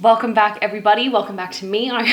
Welcome back, everybody. Welcome back to me. I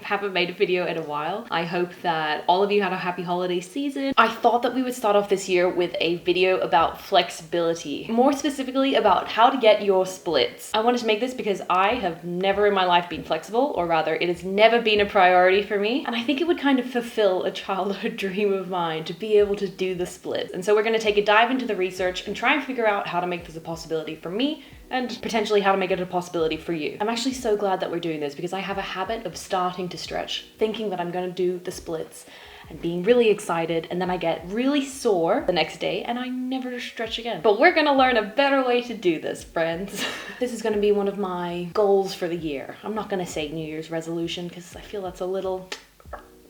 haven't made a video in a while. I hope that all of you had a happy holiday season. I thought that we would start off this year with a video about flexibility, more specifically about how to get your splits. I wanted to make this because I have never in my life been flexible, or rather it has never been a priority for me. And I think it would kind of fulfill a childhood dream of mine to be able to do the splits. And so we're going to take a dive into the research and try and figure out how to make this a possibility for me and potentially how to make it a possibility for you. I'm actually so glad that we're doing this because I have a habit of starting to stretch, thinking that I'm gonna do the splits and being really excited, and then I get really sore the next day and I never stretch again. But we're gonna learn a better way to do this, friends. This is gonna be one of my goals for the year. I'm not gonna say New Year's resolution because I feel that's a little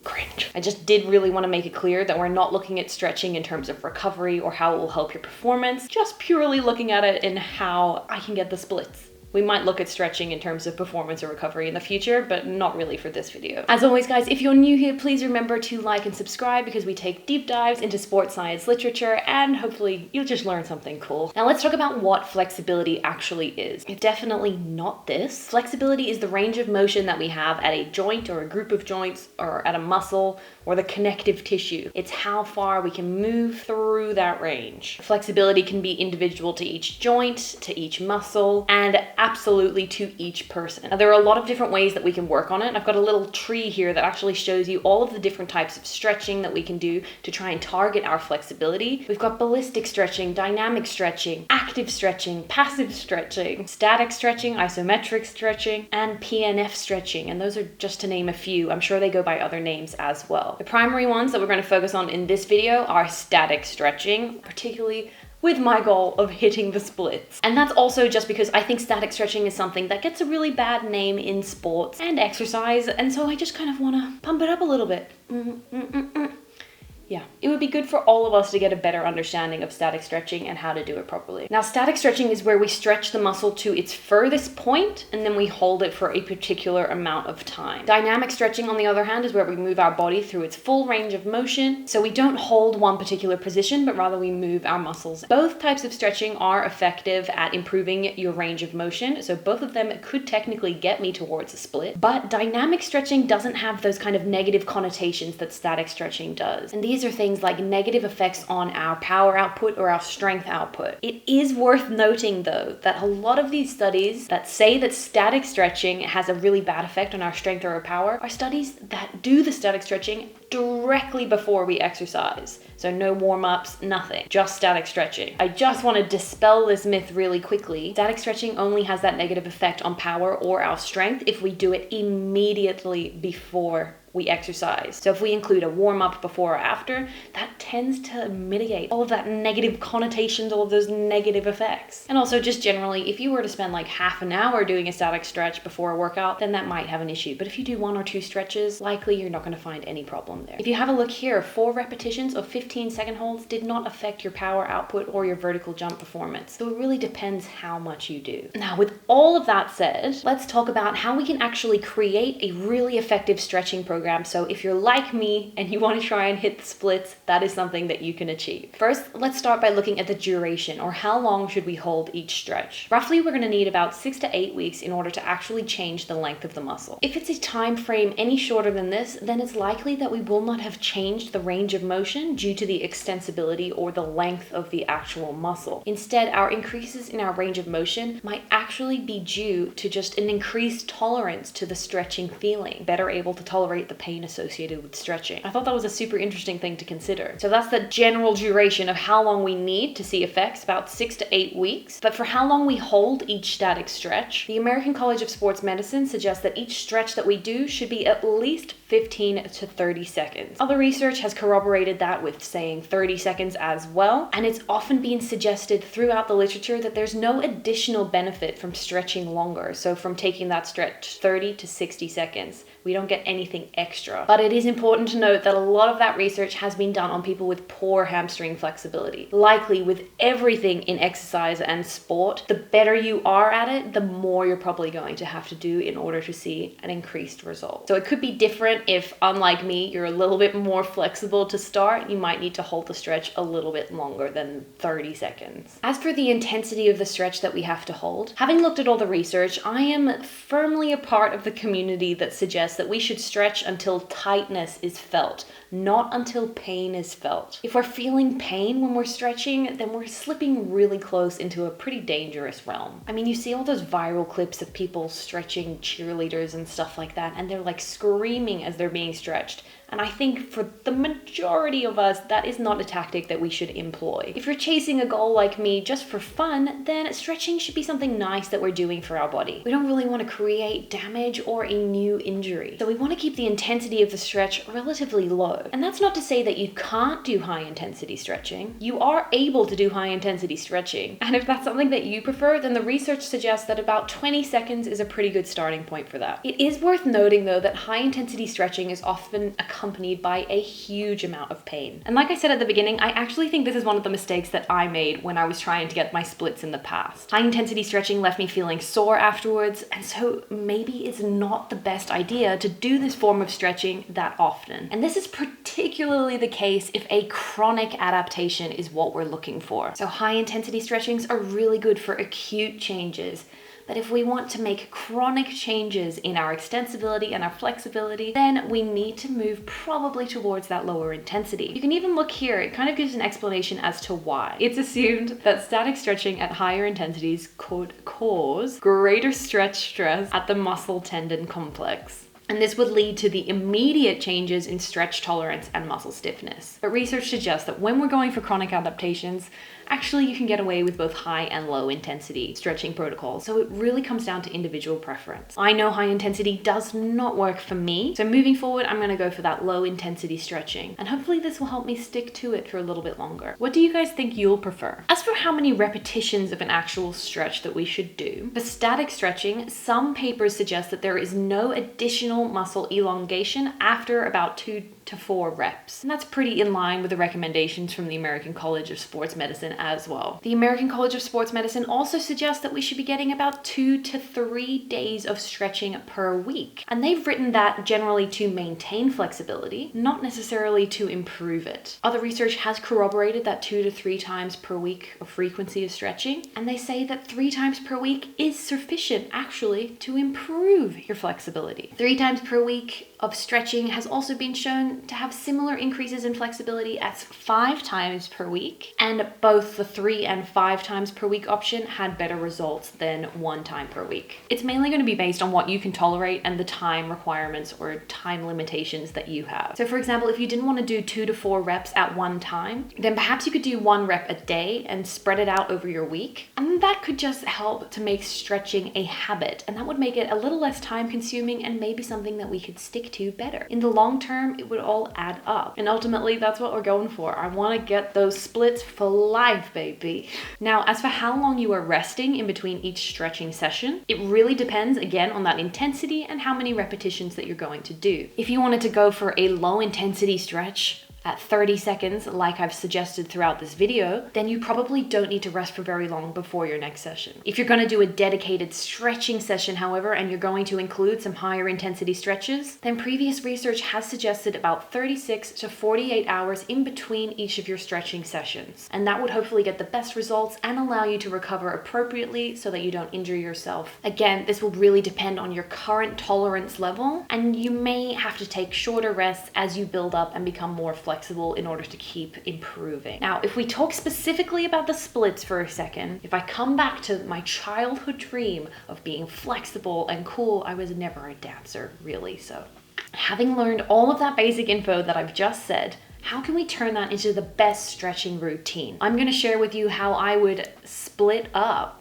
cringe. I just did really want to make it clear that we're not looking at stretching in terms of recovery or how it will help your performance, just purely looking at it in how I can get the splits. We might look at stretching in terms of performance or recovery in the future, but not really for this video. As always, guys, if you're new here, please remember to like and subscribe because we take deep dives into sports science literature and hopefully you'll just learn something cool. Now let's talk about what flexibility actually is. It's definitely not this. Flexibility is the range of motion that we have at a joint or a group of joints or at a muscle or the connective tissue. It's how far we can move through that range. Flexibility can be individual to each joint, to each muscle, and absolutely to each person. Now, there are a lot of different ways that we can work on it. I've got a little tree here that actually shows you all of the different types of stretching that we can do to try and target our flexibility. We've got ballistic stretching, dynamic stretching, active stretching, passive stretching, static stretching, isometric stretching, and PNF stretching. And those are just to name a few. I'm sure they go by other names as well. The primary ones that we're going to focus on in this video are static stretching, particularly with my goal of hitting the splits. And that's also just because I think static stretching is something that gets a really bad name in sports and exercise, and so I just kind of want to pump it up a little bit. Yeah, it would be good for all of us to get a better understanding of static stretching and how to do it properly. Now, static stretching is where we stretch the muscle to its furthest point and then we hold it for a particular amount of time. Dynamic stretching, on the other hand, is where we move our body through its full range of motion. So we don't hold one particular position, but rather we move our muscles. Both types of stretching are effective at improving your range of motion. So both of them could technically get me towards a split, but dynamic stretching doesn't have those kind of negative connotations that static stretching does. And these are things like negative effects on our power output or our strength output. It is worth noting, though, that a lot of these studies that say that static stretching has a really bad effect on our strength or our power are studies that do the static stretching directly before we exercise. So no warm-ups, nothing, just static stretching. I just want to dispel this myth really quickly. Static stretching only has that negative effect on power or our strength if we do it immediately before we exercise. So if we include a warm-up before or after, that tends to mitigate all of that negative connotations, all of those negative effects. And also just generally, if you were to spend like half an hour doing a static stretch before a workout, then that might have an issue. But if you do 1 or 2 stretches, likely you're not going to find any problem there. If you have a look here, 4 repetitions of 15-second holds did not affect your power output or your vertical jump performance. So it really depends how much you do. Now, with all of that said, let's talk about how we can actually create a really effective stretching program. So if you're like me and you want to try and hit the splits, that is something that you can achieve. First, let's start by looking at the duration, or how long should we hold each stretch. Roughly, we're going to need about 6 to 8 weeks in order to actually change the length of the muscle. If it's a time frame any shorter than this, then it's likely that we will not have changed the range of motion due to the extensibility or the length of the actual muscle. Instead, our increases in our range of motion might actually be due to just an increased tolerance to the stretching feeling, better able to tolerate the pain associated with stretching. I thought that was a super interesting thing to consider. So that's the general duration of how long we need to see effects, about 6 to 8 weeks. But for how long we hold each static stretch, the American College of Sports Medicine suggests that each stretch that we do should be at least 15 to 30 seconds. Other research has corroborated that with saying 30 seconds as well, and it's often been suggested throughout the literature that there's no additional benefit from stretching longer, so from taking that stretch 30 to 60 seconds. We don't get anything extra. But it is important to note that a lot of that research has been done on people with poor hamstring flexibility. Likely with everything in exercise and sport, the better you are at it, the more you're probably going to have to do in order to see an increased result. So it could be different if, unlike me, you're a little bit more flexible to start. You might might need to hold the stretch a little bit longer than 30 seconds. As for the intensity of the stretch that we have to hold, having looked at all the research, I am firmly a part of the community that suggests that we should stretch until tightness is felt, not until pain is felt. If we're feeling pain when we're stretching, then we're slipping really close into a pretty dangerous realm. I mean, you see all those viral clips of people stretching cheerleaders and stuff like that, and they're like screaming as they're being stretched. And I think for the majority of us, that is not a tactic that we should employ. If you're chasing a goal like me just for fun, then stretching should be something nice that we're doing for our body. We don't really want to create damage or a new injury. So we want to keep the intensity of the stretch relatively low. And that's not to say that you can't do high intensity stretching. You are able to do high intensity stretching. And if that's something that you prefer, then the research suggests that about 20 seconds is a pretty good starting point for that. It is worth noting though that high intensity stretching is often accompanied by a huge amount of pain. And like I said at the beginning, I actually think this is one of the mistakes that I made when I was trying to get my splits in the past. High intensity stretching left me feeling sore afterwards, and so maybe it's not the best idea to do this form of stretching that often. And this is particularly the case if a chronic adaptation is what we're looking for. So high intensity stretchings are really good for acute changes. But if we want to make chronic changes in our extensibility and our flexibility, then we need to move probably towards that lower intensity. You can even look here, it kind of gives an explanation as to why. It's assumed that static stretching at higher intensities could cause greater stretch stress at the muscle tendon complex. And this would lead to the immediate changes in stretch tolerance and muscle stiffness. But research suggests that when we're going for chronic adaptations, actually you can get away with both high and low intensity stretching protocols. So it really comes down to individual preference. I know high intensity does not work for me. So moving forward, I'm gonna go for that low intensity stretching. And hopefully this will help me stick to it for a little bit longer. What do you guys think you'll prefer? As for how many repetitions of an actual stretch that we should do, for static stretching, some papers suggest that there is no additional muscle elongation after about 2 to 4 reps. And that's pretty in line with the recommendations from the American College of Sports Medicine as well. The American College of Sports Medicine also suggests that we should be getting about 2 to 3 days of stretching per week. And they've written that generally to maintain flexibility, not necessarily to improve it. Other research has corroborated that 2 to 3 times per week of frequency of stretching, and they say that 3 times per week is sufficient actually to improve your flexibility. 3 times per week of stretching has also been shown to have similar increases in flexibility as 5 times per week, and both the 3 and 5 times per week option had better results than 1 time per week. It's mainly going to be based on what you can tolerate and the time requirements or time limitations that you have. So for example, if you didn't want to do 2 to 4 reps at one time, then perhaps you could do 1 rep a day and spread it out over your week. And that could just help to make stretching a habit, and that would make it a little less time consuming and maybe something that we could stick to better. In the long term, it would all add up. And ultimately, that's what we're going for. I want to get those splits for life, baby. Now, as for how long you are resting in between each stretching session, it really depends again on that intensity and how many repetitions that you're going to do. If you wanted to go for a low intensity stretch at 30 seconds, like I've suggested throughout this video, then you probably don't need to rest for very long before your next session. If you're going to do a dedicated stretching session, however, and you're going to include some higher intensity stretches, then previous research has suggested about 36 to 48 hours in between each of your stretching sessions. And that would hopefully get the best results and allow you to recover appropriately so that you don't injure yourself. Again, this will really depend on your current tolerance level, and you may have to take shorter rests as you build up and become more flexible in order to keep improving. Now, if we talk specifically about the splits for a second, if I come back to my childhood dream of being flexible and cool, I was never a dancer, really. So having learned all of that basic info that I've just said, how can we turn that into the best stretching routine? I'm going to share with you how I would split up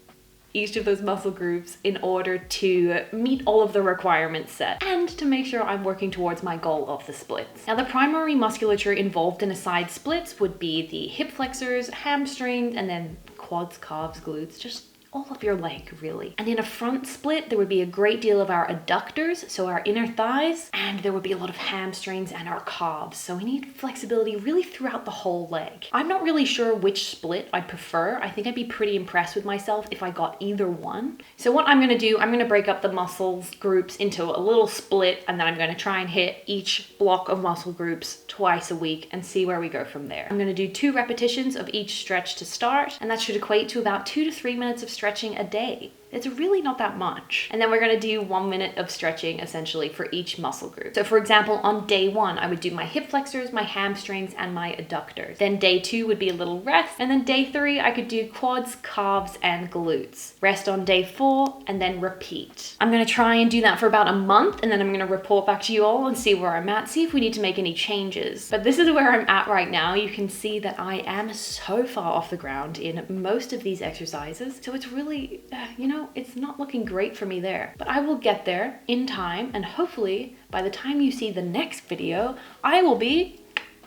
each of those muscle groups in order to meet all of the requirements set and to make sure I'm working towards my goal of the splits. Now, the primary musculature involved in a side splits would be the hip flexors, hamstrings, and then quads, calves, glutes, just all of your leg really. And in a front split, there would be a great deal of our adductors, so our inner thighs, and there would be a lot of hamstrings and our calves. So we need flexibility really throughout the whole leg. I'm not really sure which split I'd prefer. I think I'd be pretty impressed with myself if I got either one. So what I'm gonna do, I'm gonna break up the muscles groups into a little split, and then I'm gonna try and hit each block of muscle groups twice a week and see where we go from there. I'm gonna do 2 repetitions of each stretch to start, and that should equate to about 2 to 3 minutes of stretching a day. It's really not that much. And then we're gonna do 1 minute of stretching essentially for each muscle group. So for example, on day 1, I would do my hip flexors, my hamstrings, and my adductors. Then day 2 would be a little rest. And then day 3, I could do quads, calves, and glutes. Rest on day 4, and then repeat. I'm gonna try and do that for about a month, and then I'm gonna report back to you all and see where I'm at, see if we need to make any changes. But this is where I'm at right now. You can see that I am so far off the ground in most of these exercises. So it's really, it's not looking great for me there, but I will get there in time, and hopefully by the time you see the next video, I will be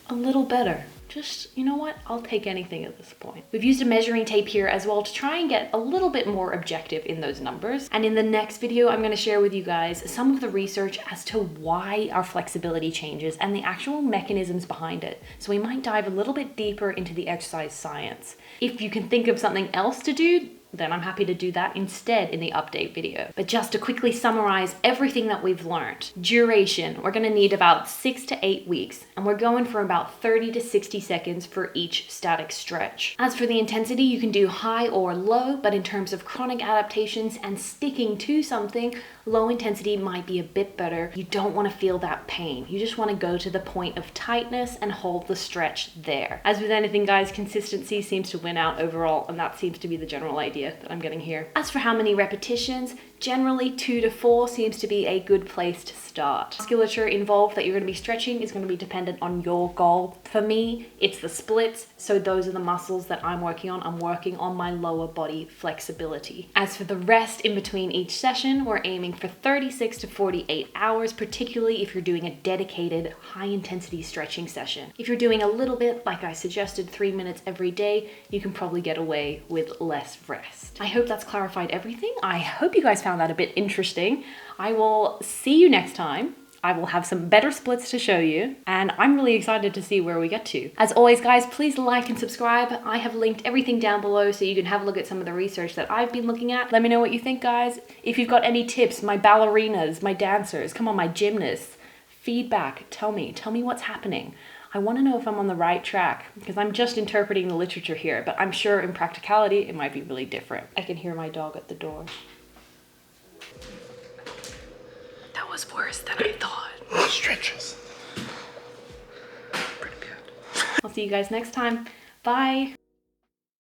a little better. Just, you know what? I'll take anything at this point. We've used a measuring tape here as well to try and get a little bit more objective in those numbers. And in the next video, I'm going to share with you guys some of the research as to why our flexibility changes and the actual mechanisms behind it. So we might dive a little bit deeper into the exercise science. If you can think of something else to do, then I'm happy to do that instead in the update video. But just to quickly summarize everything that we've learned. Duration, we're gonna need about 6 to 8 weeks, and we're going for about 30 to 60 seconds for each static stretch. As for the intensity, you can do high or low, but in terms of chronic adaptations and sticking to something, low intensity might be a bit better. You don't wanna feel that pain. You just wanna go to the point of tightness and hold the stretch there. As with anything, guys, consistency seems to win out overall, and that seems to be the general idea that I'm getting here. As for how many repetitions, generally 2 to 4 seems to be a good place to start. Musculature involved that you're going to be stretching is going to be dependent on your goal. For me, it's the splits, so those are the muscles that I'm working on. I'm working on my lower body flexibility. As for the rest in between each session, we're aiming for 36 to 48 hours, particularly if you're doing a dedicated high intensity stretching session. If you're doing a little bit, like I suggested, 3 minutes every day, you can probably get away with less rest. I hope that's clarified everything. I hope you guys found that a bit interesting. I will see you next time. I will have some better splits to show you, and I'm really excited to see where we get to. As always, guys, please like and subscribe. I have linked everything down below so you can have a look at some of the research that I've been looking at. Let me know what you think, guys. If you've got any tips, my ballerinas, my dancers, come on, my gymnasts, feedback, tell me what's happening. I want to know if I'm on the right track, because I'm just interpreting the literature here, but I'm sure in practicality it might be really different. I can hear my dog at the door. That was worse than I thought. Stretches. Pretty good. I'll see you guys next time. Bye.